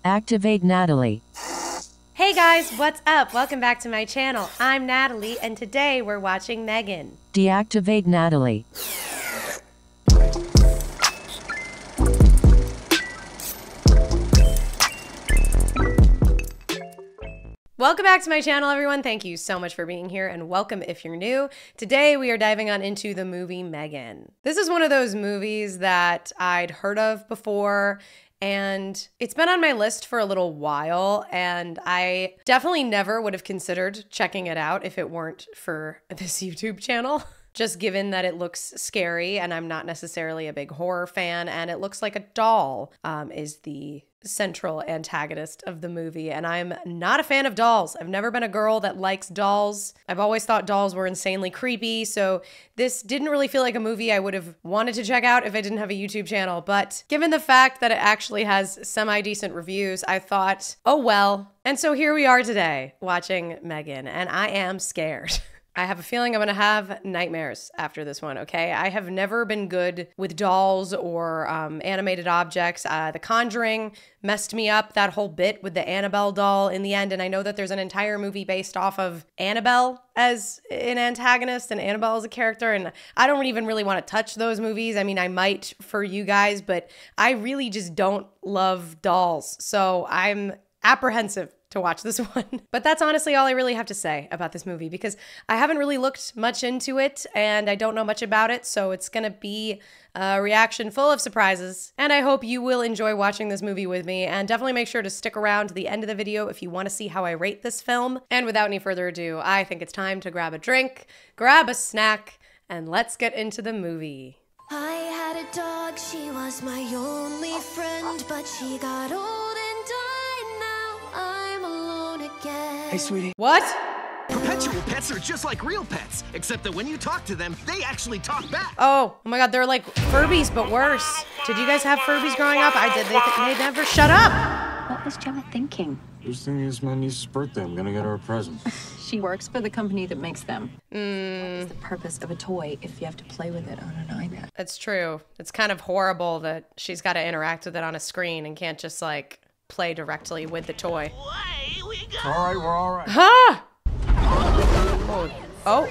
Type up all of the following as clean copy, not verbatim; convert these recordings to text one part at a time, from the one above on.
Activate Natalie. Hey guys, what's up? Welcome back to my channel. I'm Natalie, and today we're watching M3GAN. Deactivate Natalie. Welcome back to my channel, everyone. Thank you so much for being here, and welcome if you're new. Today we are diving on into the movie M3GAN. This is one of those movies that I'd heard of before, and it's been on my list for a little while, and I definitely never would have considered checking it out if it weren't for this YouTube channel. Just given that it looks scary, and I'm not necessarily a big horror fan, and it looks like a doll is the central antagonist of the movie, and I'm not a fan of dolls. I've never been a girl that likes dolls. I've always thought dolls were insanely creepy, so this didn't really feel like a movie I would have wanted to check out if I didn't have a YouTube channel, but given the fact that it actually has semi-decent reviews, I thought, oh well. And so here we are today, watching M3GAN, and I am scared. I have a feeling I'm gonna have nightmares after this one, okay? I have never been good with dolls or animated objects. The Conjuring messed me up, that whole bit with the Annabelle doll in the end, and I know that there's an entire movie based off of Annabelle as an antagonist and Annabelle as a character, and I don't even really want to touch those movies. I mean, I might for you guys, but I really just don't love dolls, so I'm apprehensive to watch this one. But that's honestly all I really have to say about this movie, because I haven't really looked much into it and I don't know much about it, so it's gonna be a reaction full of surprises. And I hope you will enjoy watching this movie with me, and definitely make sure to stick around to the end of the video if you want to see how I rate this film. And without any further ado, I think it's time to grab a drink, grab a snack, and let's get into the movie. I had a dog, she was my only friend, but she got old and died. Now I'm alone again. Hey, sweetie. What? Perpetual pets are just like real pets, except that when you talk to them, they actually talk back. Oh my god, they're like Furbies, but worse. Did you guys have Furbies growing up? I did. They never shut up. What was Gemma thinking? Just thinking it's my niece's birthday. I'm gonna get her a present. She works for the company that makes them. What's the purpose of a toy if you have to play with it on an iPad? That's true. It's kind of horrible that she's got to interact with it on a screen and can't just like play directly with the toy. All right, we're all right. Huh? Oh.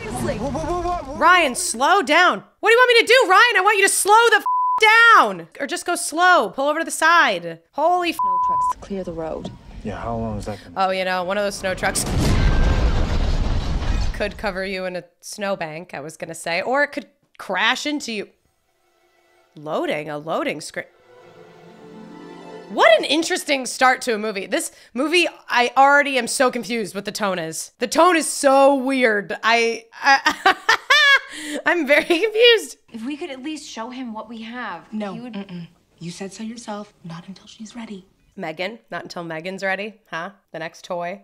Ryan, slow down. What do you want me to do, Ryan? I want you to slow the down. Or just go slow. Pull over to the side. Holy No trucks to clear the road. Yeah, how long is that gonna Oh, you know, one of those snow trucks could cover you in a snowbank, I was gonna say. Or it could crash into you. Loading, a loading screen. What an interesting start to a movie. This movie, I already am so confused what the tone is. The tone is so weird. I'm very confused. If we could at least show him what we have. No, he would... You said so yourself. Not until she's ready. M3GAN, not until M3GAN's ready, huh? The next toy.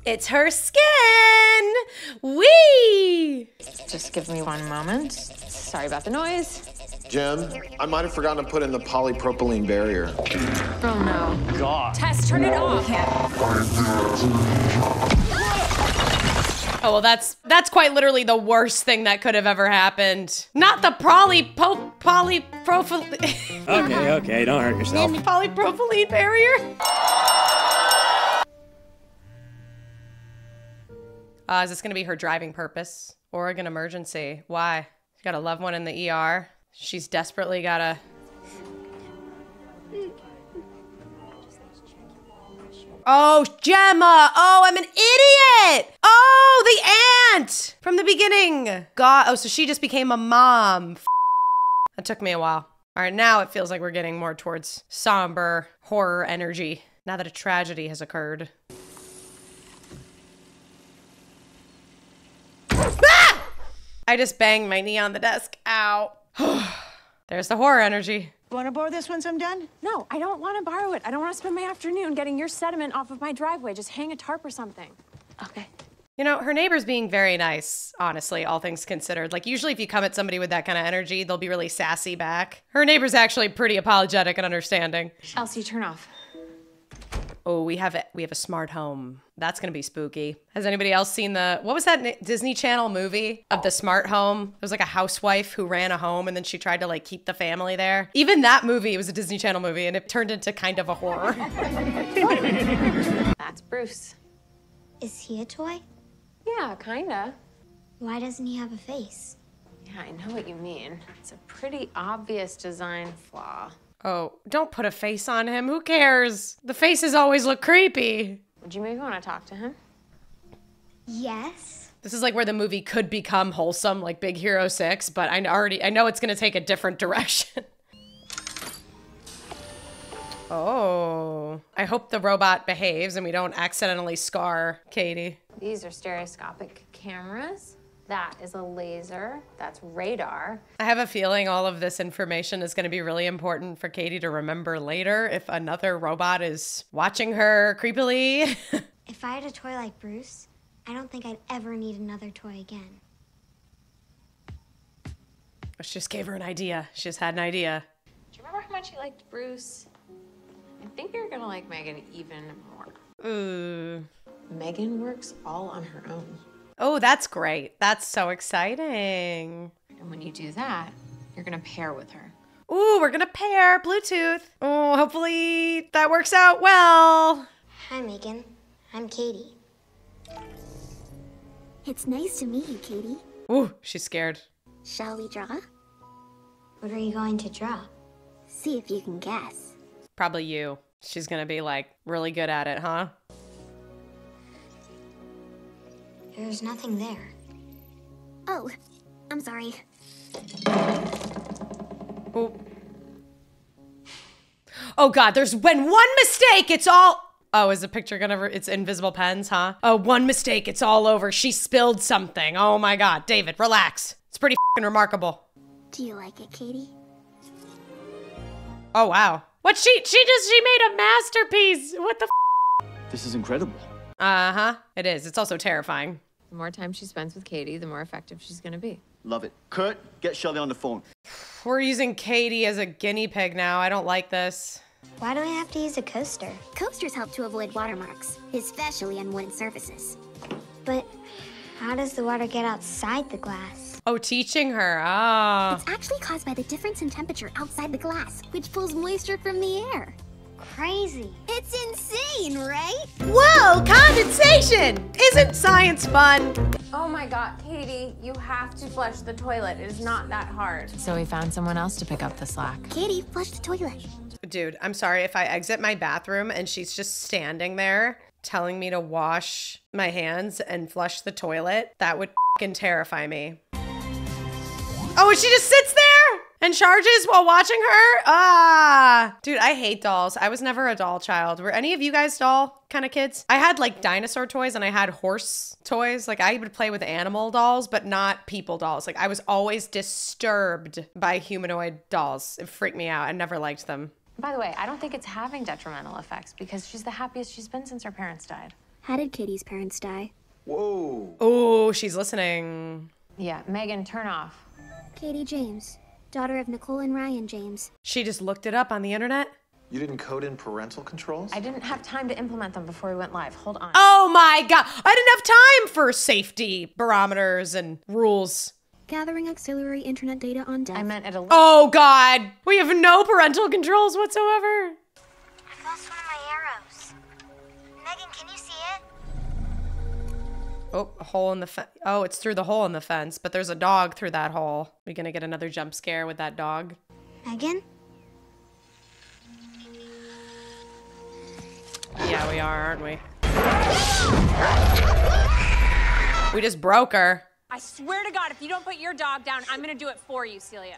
It's her skin! Whee! Just give me one moment. Sorry about the noise. Jim, I might have forgotten to put in the polypropylene barrier. Oh no. God. Tess, turn it off. Oh, well, that's quite literally the worst thing that could have ever happened. Not the polypropylene Okay, don't hurt yourself. polypropylene barrier. Is this gonna be her driving purpose? Oregon emergency. Why? She got a loved one in the ER. She's desperately gotta... Oh, Gemma! Oh, I'm an idiot! Oh, the aunt! From the beginning! God, oh, so she just became a mom. That took me a while. All right, now it feels like we're getting more towards somber horror energy, now that a tragedy has occurred. Ah! I just banged my knee on the desk. Ow. There's the horror energy. Want to borrow this once I'm done? No, I don't want to borrow it. I don't want to spend my afternoon getting your sediment off of my driveway. Just hang a tarp or something. Okay. You know, her neighbor's being very nice, honestly, all things considered. Like, usually if you come at somebody with that kind of energy, they'll be really sassy back. Her neighbor's actually pretty apologetic and understanding. Elsie, turn off. Oh, we have a smart home. That's gonna be spooky. Has anybody else seen what was that Disney Channel movie of the smart home? It was like a housewife who ran a home and then she tried to like keep the family there. Even that movie was a Disney Channel movie and it turned into kind of a horror. That's Bruce. Is he a toy? Yeah, kinda. Why doesn't he have a face? Yeah, I know what you mean. It's a pretty obvious design flaw. Oh, don't put a face on him. Who cares? The faces always look creepy. Would you maybe want to talk to him? Yes. This is like where the movie could become wholesome, like Big Hero 6, but I know it's gonna take a different direction. Oh, I hope the robot behaves and we don't accidentally scar Katie. These are stereoscopic cameras. That is a laser. That's radar. I have a feeling all of this information is going to be really important for Katie to remember later if another robot is watching her creepily. If I had a toy like Bruce, I don't think I'd ever need another toy again. She just gave her an idea. She just had an idea. Do you remember how much you liked Bruce? I think you're gonna like M3GAN even more. Ooh. M3GAN works all on her own. Oh, that's great. That's so exciting. And when you do that, you're gonna pair with her. Ooh, we're gonna pair Bluetooth. Oh, hopefully that works out well. Hi, M3GAN. I'm Katie. It's nice to meet you, Katie. Ooh, she's scared. Shall we draw? What are you going to draw? See if you can guess. Probably you. She's gonna be like really good at it, huh? There's nothing there. Oh, I'm sorry. Ooh. Oh God, there's when one mistake, it's all. Oh, is the picture gonna, it's invisible pens, huh? Oh, one mistake, it's all over. She spilled something. Oh my God, David, relax. It's pretty f***ing remarkable. Do you like it, Katie? Oh, wow. What she made a masterpiece. What the f? This is incredible. Uh-huh, it is. It's also terrifying. The more time she spends with Katie, the more effective she's gonna be. Love it. Kurt, get Shelly on the phone. We're using Katie as a guinea pig now. I don't like this. Why do I have to use a coaster? Coasters help to avoid watermarks, especially on wooden surfaces. But how does the water get outside the glass? Oh, teaching her. Oh. It's actually caused by the difference in temperature outside the glass, which pulls moisture from the air. Crazy. It's insane, right? Whoa, condensation! Isn't science fun? Oh my God, Katie, you have to flush the toilet. It is not that hard. So we found someone else to pick up the slack. Katie, flush the toilet. Dude, I'm sorry if I exit my bathroom and she's just standing there telling me to wash my hands and flush the toilet. That would f***ing terrify me. Oh, and she just sits there and charges while watching her? Ah. Dude, I hate dolls. I was never a doll child. Were any of you guys doll kind of kids? I had like dinosaur toys and I had horse toys. Like I would play with animal dolls, but not people dolls. Like I was always disturbed by humanoid dolls. It freaked me out. I never liked them. By the way, I don't think it's having detrimental effects because she's the happiest she's been since her parents died. How did Katie's parents die? Whoa. Oh, she's listening. Yeah, M3GAN, turn off. Katie James, daughter of Nicole and Ryan James. She just looked it up on the internet? You didn't code in parental controls? I didn't have time to implement them before we went live. Hold on. Oh my God. I didn't have time for safety barometers and rules. Gathering auxiliary internet data on death. I meant at a... Oh God. We have no parental controls whatsoever. I've lost one of my arrows. M3GAN, can you see it? Oh, a hole in the fence. Oh, it's through the hole in the fence, but there's a dog through that hole. We gonna get another jump scare with that dog? M3GAN? Yeah, we are, aren't we? We just broke her. I swear to God, if you don't put your dog down, I'm gonna do it for you, Celia.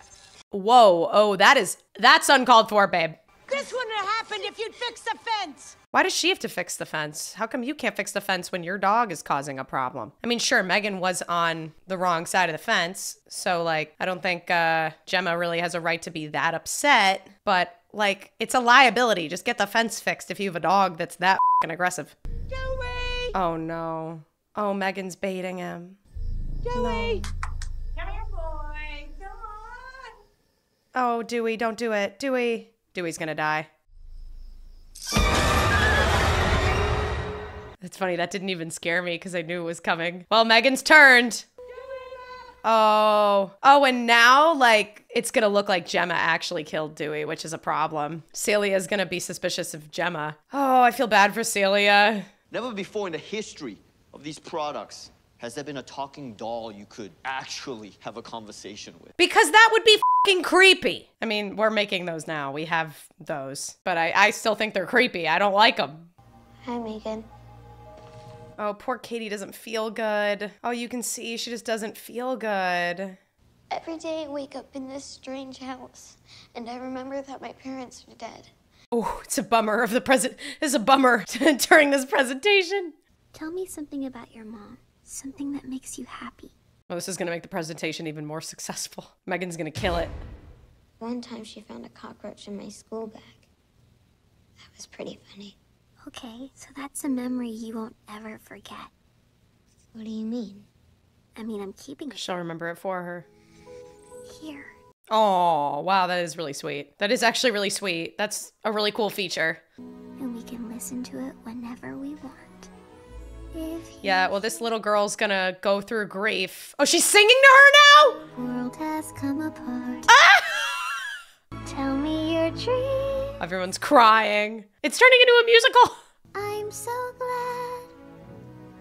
Whoa, oh, that's uncalled for, babe. This wouldn't have happened if you'd fixed the fence. Why does she have to fix the fence? How come you can't fix the fence when your dog is causing a problem? I mean, sure, M3GAN was on the wrong side of the fence, so like, I don't think Gemma really has a right to be that upset, but like, it's a liability. Just get the fence fixed if you have a dog that's that f***ing aggressive. Joey! Oh no. Oh, M3GAN's baiting him. Joey! No. Come here, boy. Come on. Oh, Dewey, don't do it. Dewey. Dewey's gonna die. That's funny. That didn't even scare me because I knew it was coming. Well, Megan's turned. Oh, and now, like, it's gonna look like Gemma actually killed Dewey, which is a problem. Celia's gonna be suspicious of Gemma. Oh, I feel bad for Celia. Never before in the history of these products has there been a talking doll you could actually have a conversation with. Because that would be fucking creepy. I mean, we're making those now. We have those. But I still think they're creepy. I don't like them. Hi, Megan. Oh, poor Katie doesn't feel good. Oh, you can see she just doesn't feel good. Every day I wake up in this strange house, and I remember that my parents are dead. Oh, it's a bummer of the present. It's a bummer during this presentation. Tell me something about your mom. Something that makes you happy. Oh, this is gonna make the presentation even more successful. Megan's gonna kill it. One time she found a cockroach in my school bag. That was pretty funny. Okay, so that's a memory you won't ever forget. What do you mean? I mean, I'm keeping it She'll remember it for her. here. Oh, wow, that is really sweet. That is actually really sweet. That's a really cool feature. And we can listen to it whenever we want. Yeah, well, this little girl's gonna go through grief. Oh, she's singing to her now? World has come apart. Ah! Tell me your dream. Everyone's crying. It's turning into a musical. I'm so glad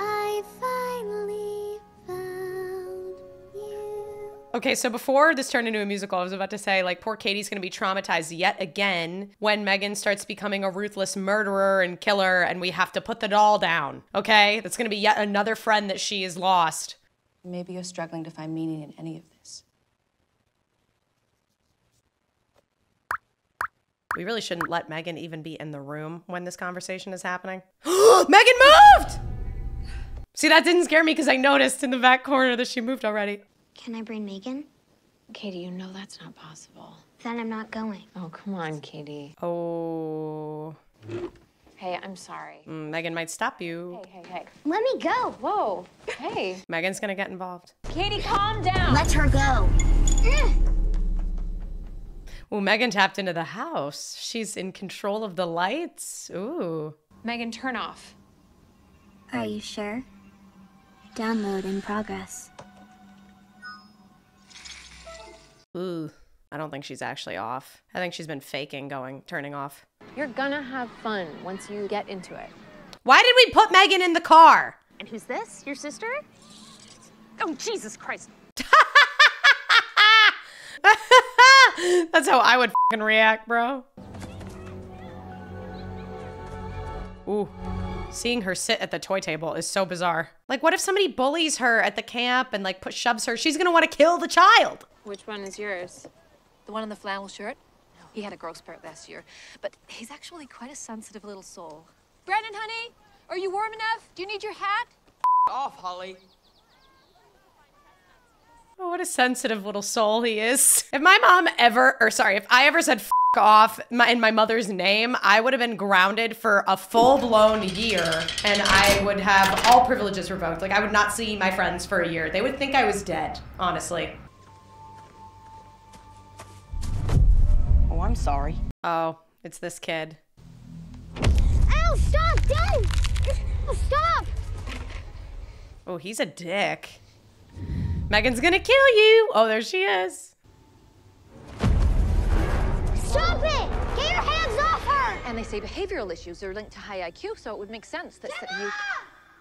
I finally found you. Okay, so before this turned into a musical, I was about to say, like, poor Katie's gonna be traumatized yet again when Megan starts becoming a ruthless murderer and killer, and we have to put the doll down, okay? That's gonna be yet another friend that she has lost. Maybe you're struggling to find meaning in any of this. We really shouldn't let Megan even be in the room when this conversation is happening. Megan moved! See, that didn't scare me because I noticed in the back corner that she moved already. Can I bring Megan? Katie, you know that's not possible. Then I'm not going. Oh, come on, Katie. Oh. Hey, I'm sorry. Megan might stop you. Hey. Let me go. Whoa. Hey. Megan's gonna get involved. Katie, calm down. Let her go. Ooh, Megan tapped into the house. She's in control of the lights. Ooh. Megan, turn off. Are you sure? Download in progress. Ooh. I don't think she's actually off. I think she's been faking turning off. You're gonna have fun once you get into it. Why did we put Megan in the car? And who's this? Your sister? Oh, Jesus Christ. That's how I would fucking react, bro. Ooh. Seeing her sit at the toy table is so bizarre. Like, what if somebody bullies her at the camp and, like, shoves her? She's gonna want to kill the child. Which one is yours? The one in the flannel shirt? He had a growth spurt last year, but he's actually quite a sensitive little soul. Brandon, honey, are you warm enough? Do you need your hat? Off, Holly. Oh, what a sensitive little soul he is. If my mom ever, if I ever said f off in my mother's name, I would have been grounded for a full-blown year, and I would have all privileges revoked. Like, I would not see my friends for a year. They would think I was dead, honestly. Oh, I'm sorry. Oh, it's this kid. Ow, stop, Dad! Oh, stop! Oh, he's a dick. Megan's gonna kill you. Oh, there she is. Stop it! Get your hands off her! And they say behavioral issues are linked to high IQ, so it would make sense that you...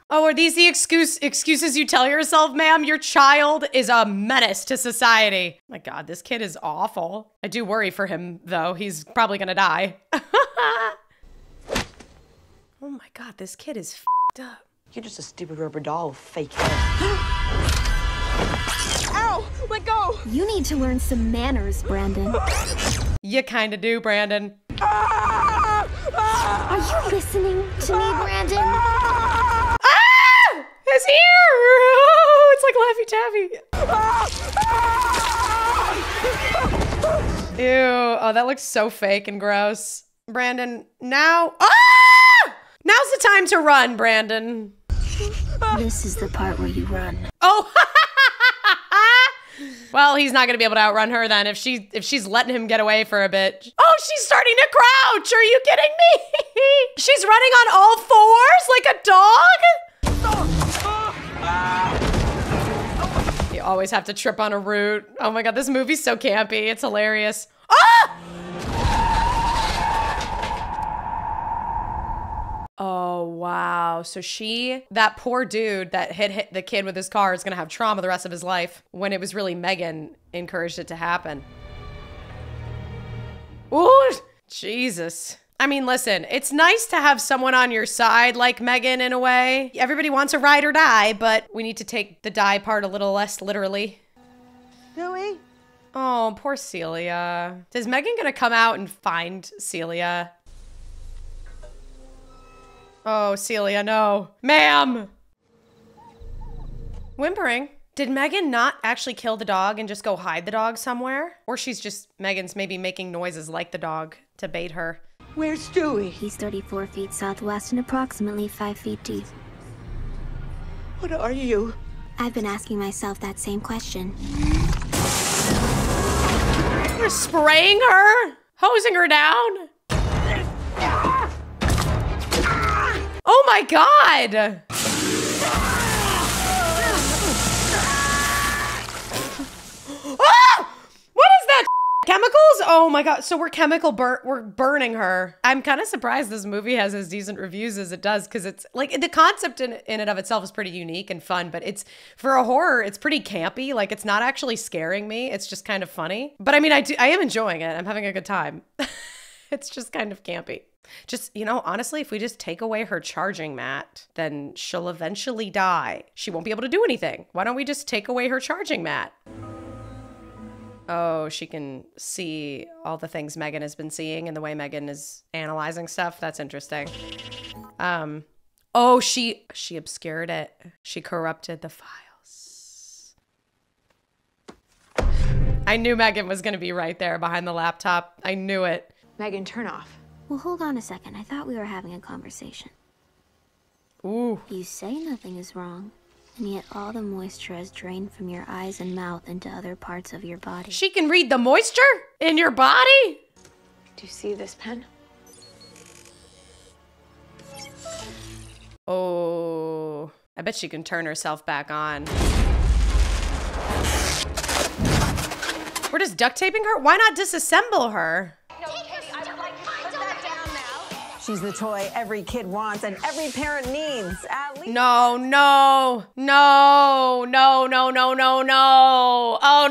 Oh, are these the excuses you tell yourself, ma'am? Your child is a menace to society. My God, this kid is awful. I do worry for him, though. He's probably gonna die. Oh my God, this kid is f***ed up. You're just a stupid rubber doll with fake hair. Ow! Let go! You need to learn some manners, Brandon. You kinda do, Brandon. Are you listening to me, Brandon? Ah! It's here! Oh, it's like Laffy Taffy. Ew. Oh, that looks so fake and gross. Brandon, now... Ah! Now's the time to run, Brandon. This is the part where you run. Oh! Well, he's not gonna be able to outrun her then if she's letting him get away for a bit. Oh, she's starting to crouch. Are you kidding me? She's running on all fours like a dog? You always have to trip on a root. Oh my God, this movie's so campy. It's hilarious. Ah! Oh, wow. So that poor dude that hit the kid with his car is gonna have trauma the rest of his life when it was really M3GAN encouraged it to happen. Ooh, Jesus. I mean, listen, it's nice to have someone on your side like M3GAN in a way. Everybody wants a ride or die, but we need to take the die part a little less literally. Louie? Oh, poor Celia. Is M3GAN gonna come out and find Celia? Oh, Celia, no. Ma'am! Whimpering. Did M3GAN not actually kill the dog and just go hide the dog somewhere? Or M3GAN's maybe making noises like the dog to bait her. Where's Stewie? He's 34 feet southwest and approximately 5 feet deep. What are you? I've been asking myself that same question. You're spraying her? Hosing her down? Oh my God! Ah! What is that? Chemicals? Oh my God. So we're burning her. I'm kind of surprised this movie has as decent reviews as it does, because it's like the concept in and of itself is pretty unique and fun, but it's for a horror, it's pretty campy. Like it's not actually scaring me. It's just kind of funny. But I mean, I am enjoying it. I'm having a good time. It's just kind of campy. Just, you know, honestly, if we just take away her charging mat, then she'll eventually die. She won't be able to do anything. Why don't we just take away her charging mat? Oh, she can see all the things M3GAN has been seeing and the way M3GAN is analyzing stuff. That's interesting. Oh, she obscured it. She corrupted the files. I knew M3GAN was going to be right there behind the laptop. I knew it. M3GAN, turn off. Well, hold on a second. I thought we were having a conversation. Ooh. You say nothing is wrong, and yet all the moisture has drained from your eyes and mouth into other parts of your body. She can read the moisture in your body? Do you see this pen? Oh, I bet she can turn herself back on. We're just duct taping her? Why not disassemble her? She's the toy every kid wants and every parent needs. At least. No. Oh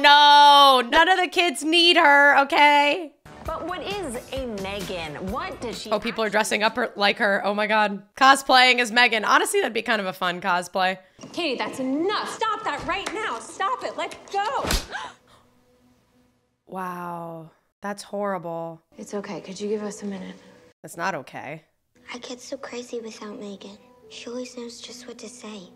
no. None of the kids need her, okay? But what is a M3GAN? What does she? Oh, people are dressing up like her. Oh my God. Cosplaying as M3GAN. Honestly, that'd be kind of a fun cosplay. Katie, that's enough. Stop that right now. Stop it. Let go. Wow. That's horrible. It's okay. Could you give us a minute? That's not okay. I get so crazy without M3GAN. She always knows just what to say.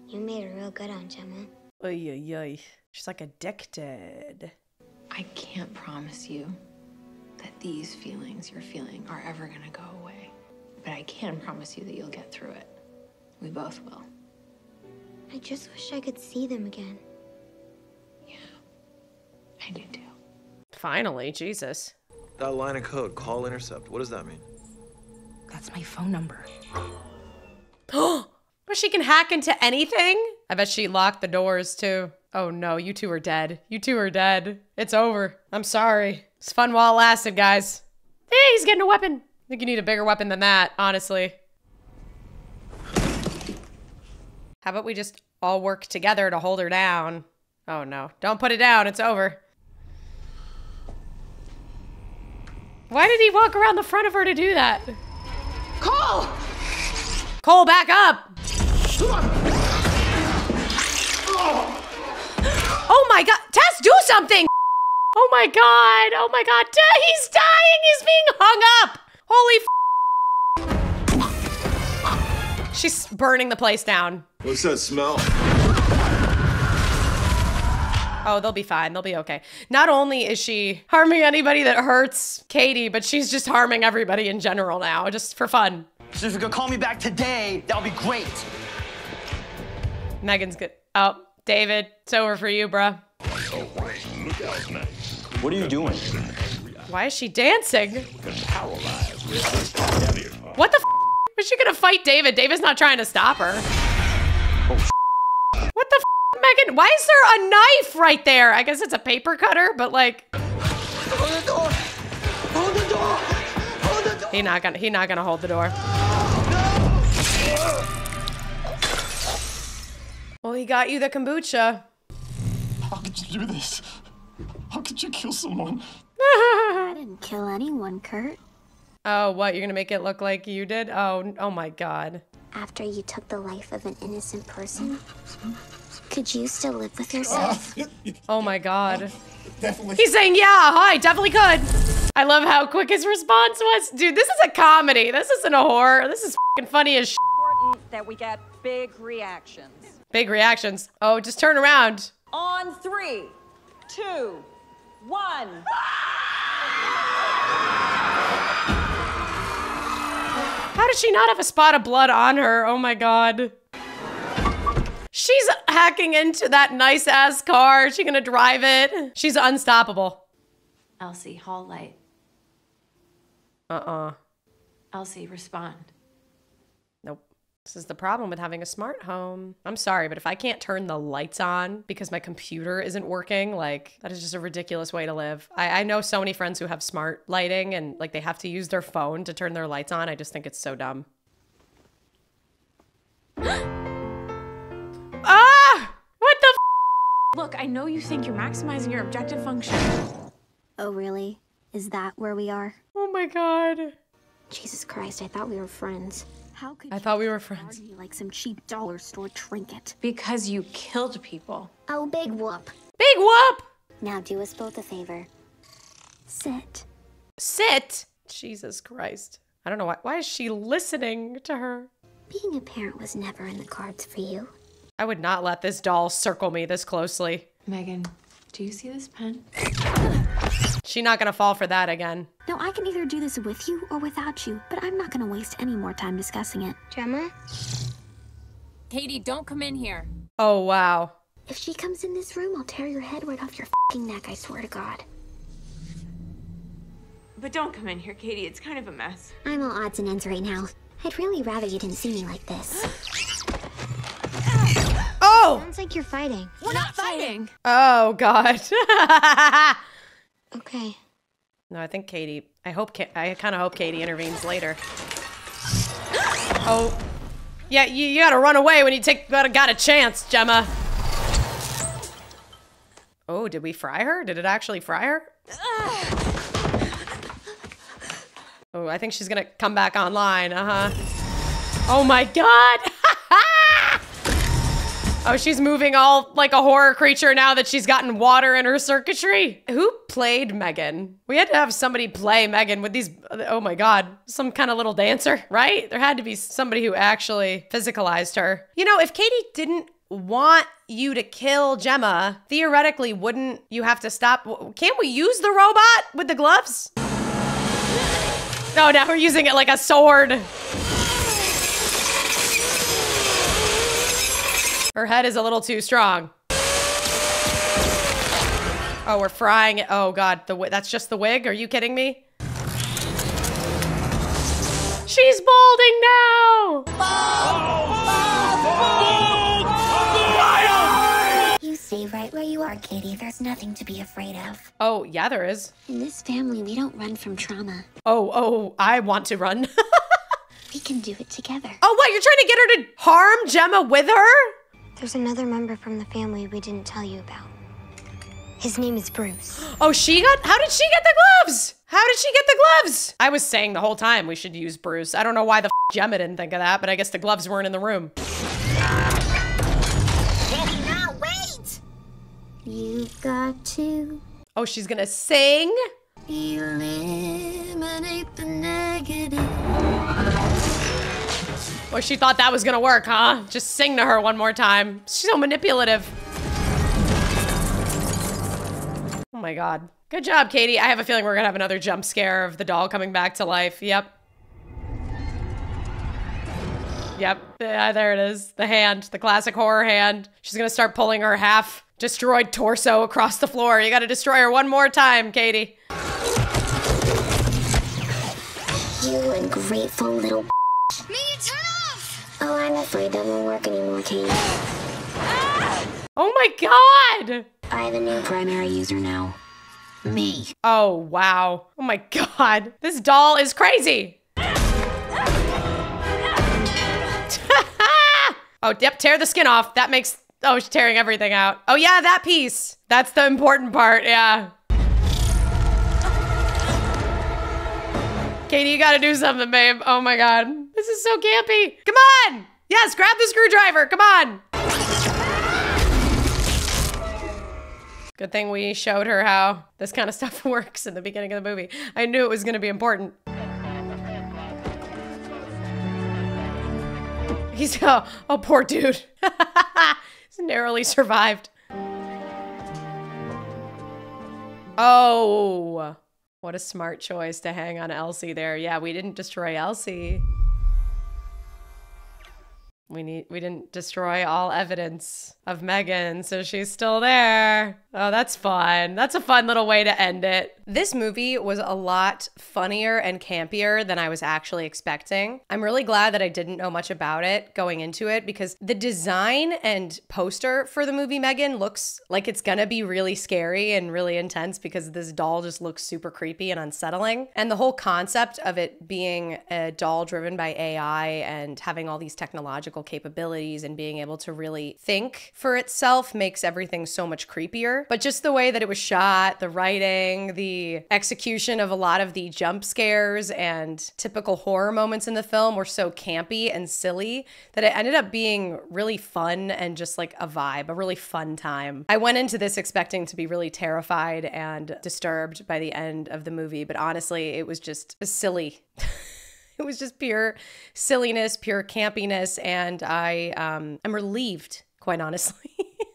You made her real good on Gemma. Oy. She's like addicted. I can't promise you that these feelings you're feeling are ever gonna go away. But I can promise you that you'll get through it. We both will. I just wish I could see them again. Yeah, I do too. Finally, Jesus. That line of code, call intercept, what does that mean? That's my phone number. But she can hack into anything? I bet she locked the doors too. Oh no, you two are dead. You two are dead. It's over. I'm sorry. It's fun while it lasted, guys. Hey, he's getting a weapon. I think you need a bigger weapon than that, honestly. How about we just all work together to hold her down? Oh no, don't put it down, it's over. Why did he walk around the front of her to do that? Cole! Cole, back up! Oh my God, Tess, do something! Oh my God, he's dying, he's being hung up! Holy f. She's burning the place down. What's that smell? Oh, they'll be fine. They'll be okay. Not only is she harming anybody that hurts Katie, but she's just harming everybody in general now, just for fun. So if you could call me back today, that'll be great. M3GAN's good. Oh, David, it's over for you, bruh. What are you doing? Why is she dancing? What the f? Is she gonna fight David? David's not trying to stop her. What the f, Megan? Why is there a knife right there? I guess it's a paper cutter, but like. Hold the door! Hold the door! Hold the door! He's not gonna hold the door. Well, he got you the kombucha. How could you do this? How could you kill someone? I didn't kill anyone, Kurt. Oh, what? You're gonna make it look like you did? Oh my God. After you took the life of an innocent person, could you still live with yourself? Oh my God. Definitely. He's saying, yeah, I definitely could. I love how quick his response was. Dude, this is a comedy. This isn't a horror. This is fucking funny as shit. Important that we get big reactions. Big reactions. Oh, just turn around. On 3, 2, 1. How did she not have a spot of blood on her? Oh my God. She's hacking into that nice ass car. Is she gonna drive it? She's unstoppable. Elsie, hall light. Uh-uh. Elsie, respond. Nope. This is the problem with having a smart home. I'm sorry, but if I can't turn the lights on because my computer isn't working, like, that is just a ridiculous way to live. I know so many friends who have smart lighting and like they have to use their phone to turn their lights on. I just think it's so dumb. Ah! What the f? Look, I know you think you're maximizing your objective function. Oh, really? Is that where we are? Oh my God. Jesus Christ, I thought we were friends. How could I thought we were friends. you like some cheap dollar store trinket? Because you killed people. Oh, big whoop. Big whoop! Now do us both a favor. Sit. Sit? Jesus Christ. I don't know why. Why is she listening to her? Being a parent was never in the cards for you. I would not let this doll circle me this closely. Megan, do you see this pen? She's not gonna fall for that again. No, I can either do this with you or without you, but I'm not gonna waste any more time discussing it. Gemma? Katie, don't come in here. Oh, wow. If she comes in this room, I'll tear your head right off your f***ing neck, I swear to God. But don't come in here, Katie. It's kind of a mess. I'm all odds and ends right now. I'd really rather you didn't see me like this. Oh! Sounds like you're fighting. We're not fighting. Oh, God. Okay. No, I think Katie, I kind of hope Katie intervenes later. Oh. Yeah, you gotta run away when you got a chance, Gemma. Oh, did we fry her? Did it actually fry her? Oh, I think she's gonna come back online, Oh my God! Oh, she's moving all like a horror creature now that she's gotten water in her circuitry. Who played Megan? We had to have somebody play Megan with these, oh my God, some kind of little dancer, right? There had to be somebody who actually physicalized her. You know, if Katie didn't want you to kill Gemma, theoretically, wouldn't you have to stop? Can't we use the robot with the gloves? No, now we're using it like a sword. Her head is a little too strong. Oh, we're frying it. Oh God, that's just the wig? Are you kidding me? She's balding now! You stay right where you are, Katie. There's nothing to be afraid of. Oh, yeah, there is. In this family, we don't run from trauma. Oh, I want to run. We can do it together. Oh, what? You're trying to get her to harm Gemma with her? There's another member from the family we didn't tell you about. His name is Bruce. Oh, how did she get the gloves? How did she get the gloves? I was saying the whole time we should use Bruce. I don't know why the Gemma didn't think of that, but I guess the gloves weren't in the room. No, wait! You've got to... Oh, she's gonna sing? Eliminate the negative. Well, she thought that was gonna work, huh? Just sing to her one more time. She's so manipulative. Oh my God. Good job, Katie. I have a feeling we're gonna have another jump scare of the doll coming back to life. Yep. Yep, yeah, there it is. The hand, the classic horror hand. She's gonna start pulling her half destroyed torso across the floor. You gotta destroy her one more time, Katie. You ungrateful little Megan, turn off! Oh, I'm afraid that won't work anymore, Katie. Oh my God! I have a new primary user now. Me. Oh, wow. Oh my God. This doll is crazy. Oh, yep, tear the skin off. That makes, oh, she's tearing everything out. Oh yeah, that piece. That's the important part, yeah. Katie, you gotta do something, babe. Oh my God. This is so campy. Come on! Yes, grab the screwdriver, come on! Good thing we showed her how this kind of stuff works in the beginning of the movie. I knew it was gonna be important. He's, oh poor dude. He's narrowly survived. Oh, what a smart choice to hang on Elsie there. Yeah, we didn't destroy Elsie. We didn't destroy all evidence of M3GAN, so she's still there. Oh, that's fun. That's a fun little way to end it. This movie was a lot funnier and campier than I was actually expecting. I'm really glad that I didn't know much about it going into it because the design and poster for the movie M3GAN looks like it's gonna be really scary and really intense because this doll just looks super creepy and unsettling. And the whole concept of it being a doll driven by AI and having all these technological capabilities and being able to really think for itself makes everything so much creepier. But just the way that it was shot, the writing, the execution of a lot of the jump scares and typical horror moments in the film were so campy and silly that it ended up being really fun and just like a vibe, a really fun time. I went into this expecting to be really terrified and disturbed by the end of the movie, but honestly, it was just silly. It was just pure silliness, pure campiness, and I'm relieved, quite honestly.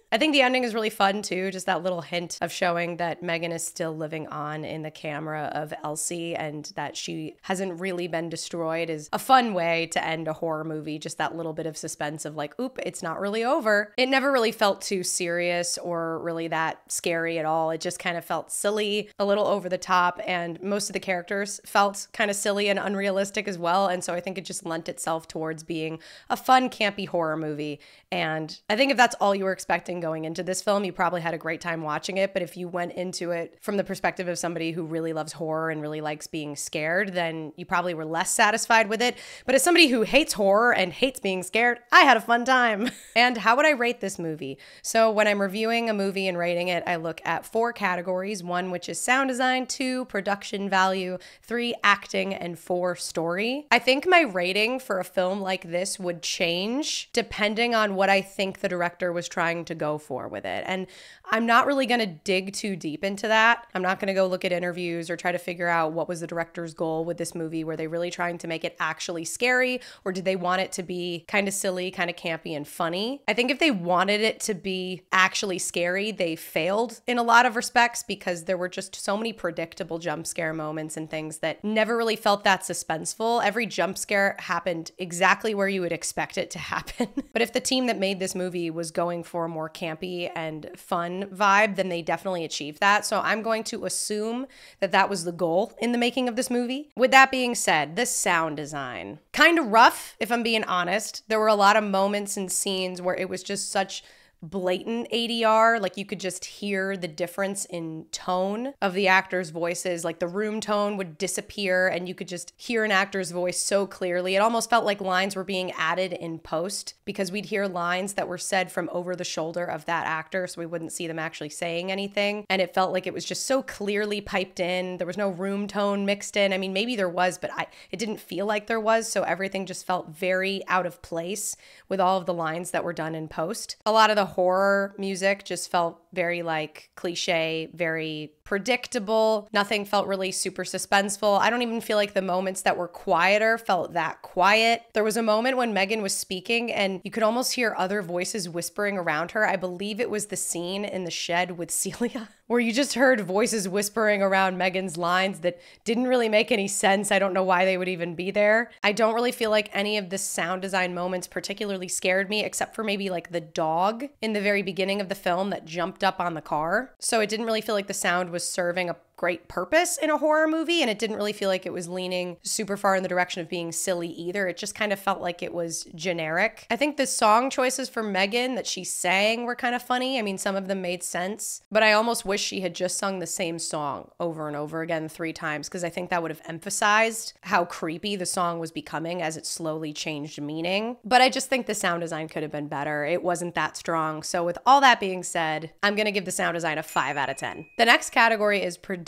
I think the ending is really fun too, just that little hint of showing that M3GAN is still living on in the camera of Elsie and that she hasn't really been destroyed is a fun way to end a horror movie, just that little bit of suspense of like, oop, it's not really over. It never really felt too serious or really that scary at all. It just kind of felt silly, a little over the top, and most of the characters felt kind of silly and unrealistic as well, and so I think it just lent itself towards being a fun, campy horror movie. And I think if that's all you were expecting going into this film, you probably had a great time watching it. But if you went into it from the perspective of somebody who really loves horror and really likes being scared, then you probably were less satisfied with it. But as somebody who hates horror and hates being scared, I had a fun time. And how would I rate this movie? So when I'm reviewing a movie and rating it, I look at 4 categories. 1, which is sound design, 2, production value, 3, acting, and 4, story. I think my rating for a film like this would change depending on what I think the director was trying to go for with it. And I'm not really going to dig too deep into that. I'm not going to go look at interviews or try to figure out what was the director's goal with this movie. Were they really trying to make it actually scary, or did they want it to be kind of silly, kind of campy and funny? I think if they wanted it to be actually scary, they failed in a lot of respects because there were just so many predictable jump scare moments and things that never really felt that suspenseful. Every jump scare happened exactly where you would expect it to happen. But if the team that made this movie was going for a more campy and fun vibe, then they definitely achieved that. So I'm going to assume that that was the goal in the making of this movie. With that being said, the sound design, kind of rough, if I'm being honest. There were a lot of moments and scenes where it was just such blatant ADR, like you could just hear the difference in tone of the actors' voices. Like the room tone would disappear and you could just hear an actor's voice so clearly. It almost felt like lines were being added in post because we'd hear lines that were said from over the shoulder of that actor, so we wouldn't see them actually saying anything. And it felt like it was just so clearly piped in. There was no room tone mixed in. I mean, maybe there was, but it didn't feel like there was, so everything just felt very out of place with all of the lines that were done in post. A lot of the horror music just felt very like cliche, very predictable. Nothing felt really super suspenseful. I don't even feel like the moments that were quieter felt that quiet. There was a moment when M3GAN was speaking and you could almost hear other voices whispering around her. I believe it was the scene in the shed with Celia where you just heard voices whispering around Megan's lines that didn't really make any sense. I don't know why they would even be there. I don't really feel like any of the sound design moments particularly scared me, except for maybe like the dog in the very beginning of the film that jumped up on the car. So it didn't really feel like the sound was serving a great purpose in a horror movie, and it didn't really feel like it was leaning super far in the direction of being silly either. It just kind of felt like it was generic. I think the song choices for Megan that she sang were kind of funny. I mean, some of them made sense, but I almost wish she had just sung the same song over and over again 3 times, because I think that would have emphasized how creepy the song was becoming as it slowly changed meaning. But I just think the sound design could have been better. It wasn't that strong. So with all that being said, I'm going to give the sound design a 5 out of 10. The next category is production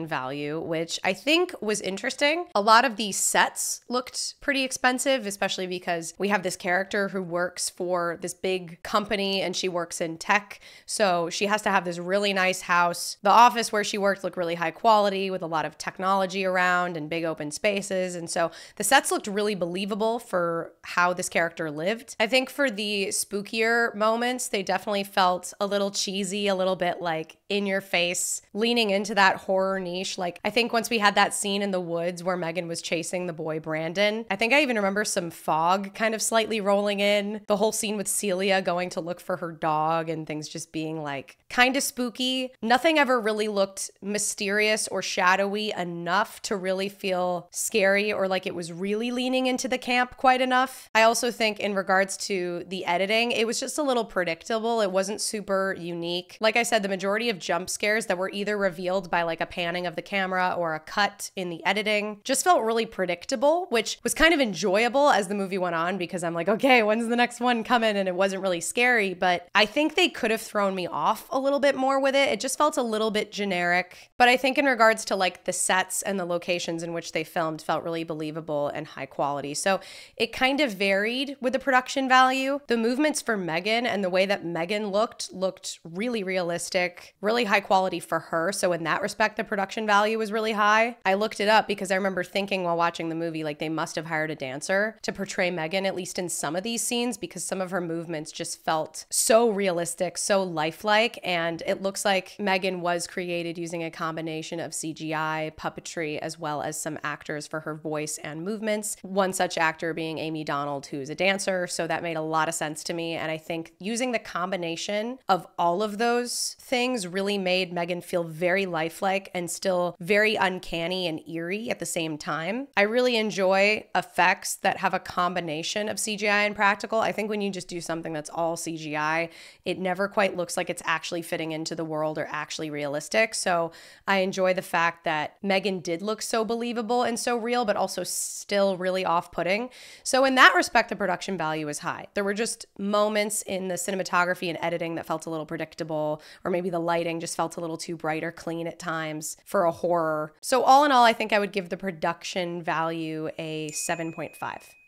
value, which I think was interesting. A lot of these sets looked pretty expensive, especially because we have this character who works for this big company and she works in tech. So she has to have this really nice house. The office where she worked looked really high quality with a lot of technology around and big open spaces. And so the sets looked really believable for how this character lived. I think for the spookier moments, they definitely felt a little cheesy, a little bit like in your face, leaning into that horror niche. Like, I think once we had that scene in the woods where Megan was chasing the boy Brandon, I think I even remember some fog kind of slightly rolling in. The whole scene with Celia going to look for her dog and things just being like kind of spooky. Nothing ever really looked mysterious or shadowy enough to really feel scary or like it was really leaning into the camp quite enough. I also think in regards to the editing, it was just a little predictable. It wasn't super unique. Like I said, the majority of jump scares that were either revealed by like a panning of the camera or a cut in the editing just felt really predictable, which was kind of enjoyable as the movie went on, because I'm like, okay, when's the next one coming? And it wasn't really scary, but I think they could have thrown me off a little bit more with it. It just felt a little bit generic. But I think in regards to like the sets and the locations in which they filmed felt really believable and high quality. So it kind of varied with the production value. The movements for Megan and the way that Megan looked really realistic, really high quality for her. So in that respect, the production value was really high. I looked it up because I remember thinking while watching the movie, like they must have hired a dancer to portray Megan, at least in some of these scenes, because some of her movements just felt so realistic, so lifelike. And it looks like Megan was created using a combination of CGI, puppetry, as well as some actors for her voice and movements. One such actor being Amy Donald, who's a dancer. So that made a lot of sense to me. And I think using the combination of all of those things really made Megan feel very lifelike and still very uncanny and eerie at the same time. I really enjoy effects that have a combination of CGI and practical. I think when you just do something that's all CGI, it never quite looks like it's actually fitting into the world or actually realistic. So I enjoy the fact that Megan did look so believable and so real, but also still really off-putting. So in that respect, the production value is high. There were just moments in the cinematography and editing that felt a little predictable, or maybe the lighting just felt a little too bright or clean at times for a horror. So all in all, I think I would give the production value a 7.5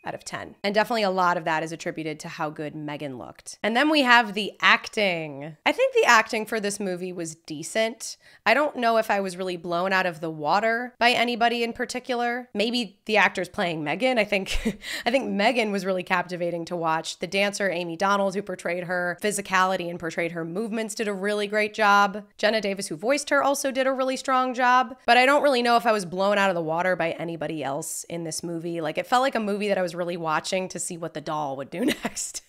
out of 10. And definitely a lot of that is attributed to how good Megan looked. And then we have the acting. I think the acting for this movie was decent. I don't know if I was really blown out of the water by anybody in particular. Maybe the actors playing Megan. I think Megan was really captivating to watch. The dancer, Amy Donald, who portrayed her physicality and portrayed her movements, did a really great job. Jenna Davis, who voiced her, also did a really strong job. But I don't really know if I was blown out of the water by anybody else in this movie. Like, it felt like a movie that I was really watching to see what the doll would do next.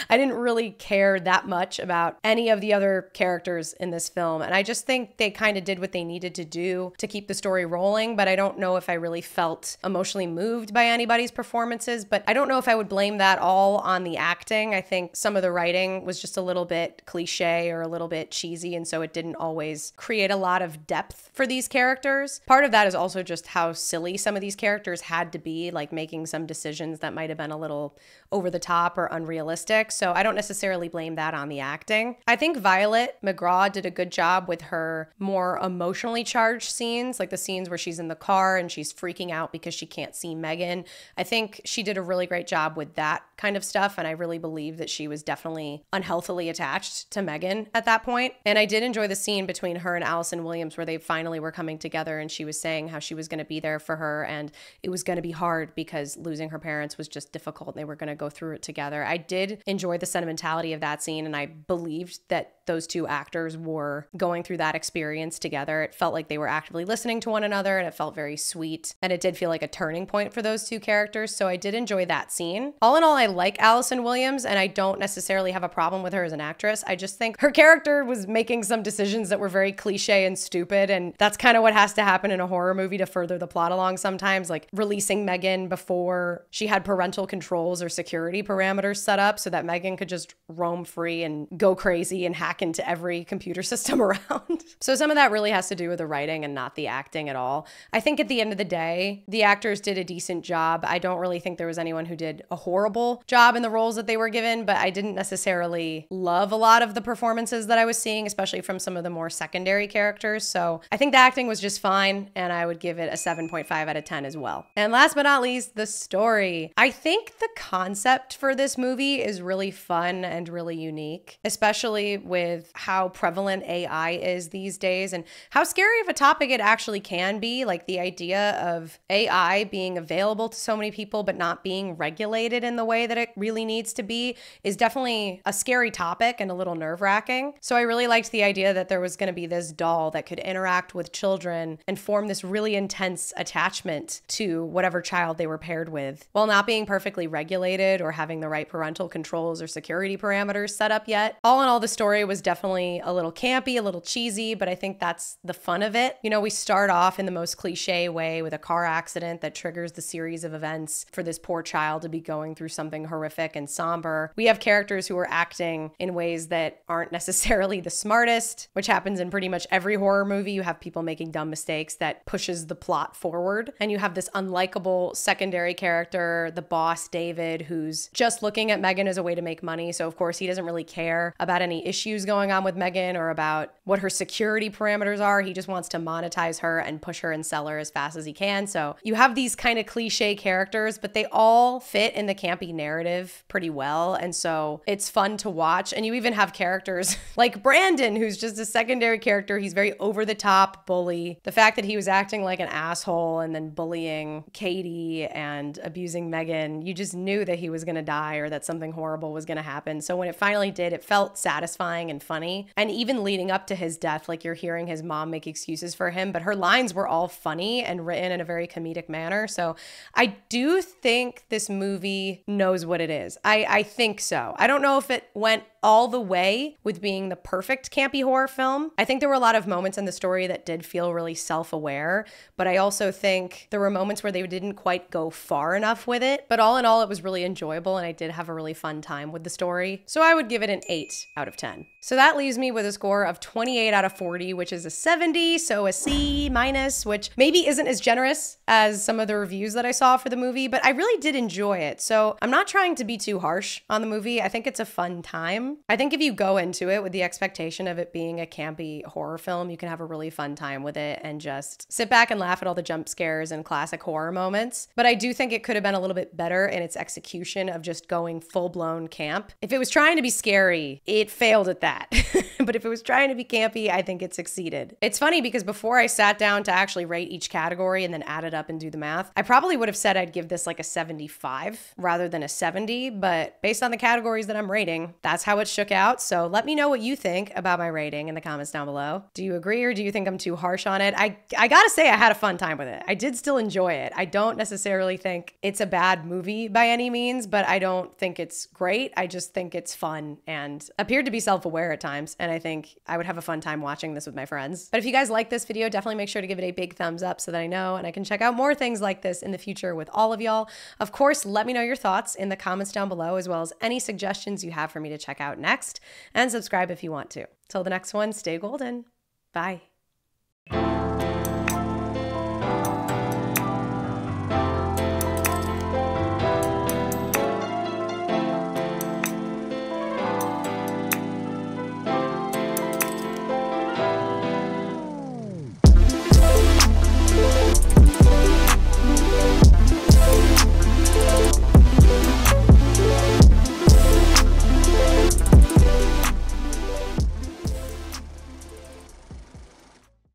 I didn't really care that much about any of the other characters in this film. And I just think they kind of did what they needed to do to keep the story rolling. But I don't know if I really felt emotionally moved by anybody's performances. But I don't know if I would blame that all on the acting. I think some of the writing was just a little bit cliche or a little bit cheesy. And so it didn't always create a lot of depth for these characters. Part of that is also just how silly some of these characters had to be, like making some decisions that might have been a little over the top or unrealistic. So I don't necessarily blame that on the acting. I think Violet McGraw did a good job with her more emotionally charged scenes, like the scenes where she's in the car and she's freaking out because she can't see Megan. I think she did a really great job with that kind of stuff. And I really believe that she was definitely unhealthily attached to Megan at that point. And I did enjoy the scene between her and Allison Williams where they finally were coming together and she was saying how she was going to be there for her and it was going to be hard because losing her parents was just difficult. They were going to go through it together. I did did enjoy the sentimentality of that scene, and I believed that those two actors were going through that experience together. It felt like they were actively listening to one another, and it felt very sweet. And it did feel like a turning point for those two characters. So I did enjoy that scene. All in all, I like Allison Williams, and I don't necessarily have a problem with her as an actress. I just think her character was making some decisions that were very cliche and stupid. And that's kind of what has to happen in a horror movie to further the plot along sometimes, like releasing M3GAN before she had parental controls or security parameters set up so that M3GAN could just roam free and go crazy and hack into every computer system around. So some of that really has to do with the writing and not the acting at all. I think at the end of the day, the actors did a decent job. I don't really think there was anyone who did a horrible job in the roles that they were given, but I didn't necessarily love a lot of the performances that I was seeing, especially from some of the more secondary characters. So I think the acting was just fine, and I would give it a 7.5 out of 10 as well. And last but not least, the story. I think the concept for this movie is really fun and really unique, especially with how prevalent AI is these days and how scary of a topic it actually can be. Like the idea of AI being available to so many people but not being regulated in the way that it really needs to be is definitely a scary topic and a little nerve-wracking. So I really liked the idea that there was going to be this doll that could interact with children and form this really intense attachment to whatever child they were paired with while not being perfectly regulated or having the right parental controls or security parameters set up yet. All in all, the story was definitely a little campy, a little cheesy, but I think that's the fun of it. You know, we start off in the most cliche way with a car accident that triggers the series of events for this poor child to be going through something horrific and somber. We have characters who are acting in ways that aren't necessarily the smartest, which happens in pretty much every horror movie. You have people making dumb mistakes that pushes the plot forward. And you have this unlikable secondary character, the boss, David, who's just looking at M3GAN as a way to make money. So of course he doesn't really care about any issues going on with M3GAN or about what her security parameters are. He just wants to monetize her and push her and sell her as fast as he can. So you have these kind of cliche characters, but they all fit in the campy narrative pretty well. And so it's fun to watch. And you even have characters like Brandon, who's just a secondary character. He's very over the top bully. The fact that he was acting like an asshole and then bullying Katie and abusing M3GAN, you just knew that he was going to die or that something horrible was going to happen. So when it finally did, it felt satisfying and funny. And even leading up to his death, like you're hearing his mom make excuses for him, but her lines were all funny and written in a very comedic manner. So I do think this movie knows what it is. I think so. I don't know if it went all the way with being the perfect campy horror film. I think there were a lot of moments in the story that did feel really self-aware, but I also think there were moments where they didn't quite go far enough with it. But all in all, it was really enjoyable and I did have a really fun time with the story. So I would give it an 8 out of 10. So that leaves me with a score of 28 out of 40, which is a 70, so a C minus, which maybe isn't as generous as some of the reviews that I saw for the movie, but I really did enjoy it. So I'm not trying to be too harsh on the movie. I think it's a fun time. I think if you go into it with the expectation of it being a campy horror film, you can have a really fun time with it and just sit back and laugh at all the jump scares and classic horror moments. But I do think it could have been a little bit better in its execution of just going full-blown camp. If it was trying to be scary, it failed at that. But if it was trying to be campy, I think it succeeded. It's funny because before I sat down to actually rate each category and then add it up and do the math, I probably would have said I'd give this like a 75 rather than a 70, but based on the categories that I'm rating, that's how it shook out. So let me know what you think about my rating in the comments down below. Do you agree or do you think I'm too harsh on it? I gotta say I had a fun time with it. I did still enjoy it. I don't necessarily think it's a bad movie by any means, but I don't think it's great. I just think it's fun and appeared to be self-aware at times. And I think I would have a fun time watching this with my friends. But if you guys like this video, definitely make sure to give it a big thumbs up so that I know and I can check out more things like this in the future with all of y'all. Of course, let me know your thoughts in the comments down below, as well as any suggestions you have for me to check out next, and subscribe if you want to. Till the next one, stay golden. Bye.